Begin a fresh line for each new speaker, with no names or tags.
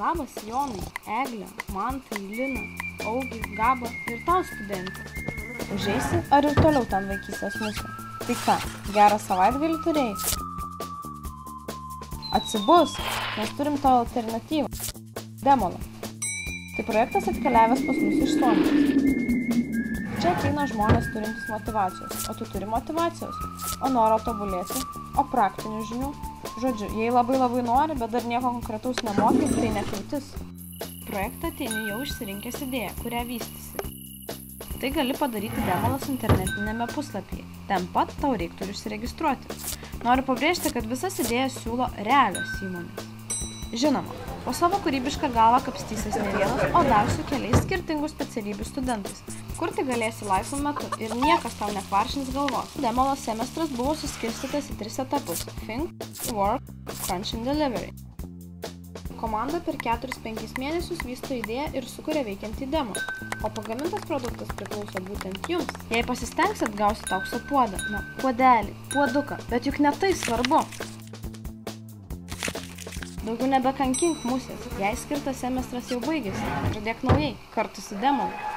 Labas Jonai, Eglė, Mantai, Lina, Augi, Gaba ir tau studentė. Užeisi ar ir toliau ten vaikysės mūsų? Tai ką, gerą savaitgalį turėjai? Atsibus, mes turim tavo alternatyvą. Demolą. Tai projektas atkeliavęs pas mus iš Suomijos. Čia ateina žmonės turintys motyvacijos, o tu turi motyvacijos, o noro tobulėti, o praktinių žinių. Žodžiu, jei labai nori, bet dar nieko konkretaus nemoki, tai nekliūtis. Projektą ateini jau išsirinkęs idėją, kurią vystysi. Tai gali padaryti demolas internetinėme puslapyje. Ten pat tau reiktų ir užsiregistruoti. Noriu pabrėžti, kad visas idėjas siūlo realios įmonės. Žinoma, po savo kūrybišką galvą kapstysis ne vienas, o dar su keliais skirtingų specialybių studentais. Kurti galėsi laisvu metu ir niekas tau nekvaršins galvos. Demolo semestras buvo suskirstytas į 3 etapus – Think, Work, Crunch and Delivery. Komanda per 4-5 mėnesius vysto idėją ir sukuria veikiantį demo, o pagamintas produktas priklauso būtent jums. Jei pasistengsit, gausit aukso puodą, puodelį, puoduką, bet juk ne tai svarbu. Daugiau nebekankink musės, jei skirtas semestras jau baigėsi, pradėk naujai, kartu su Demolu.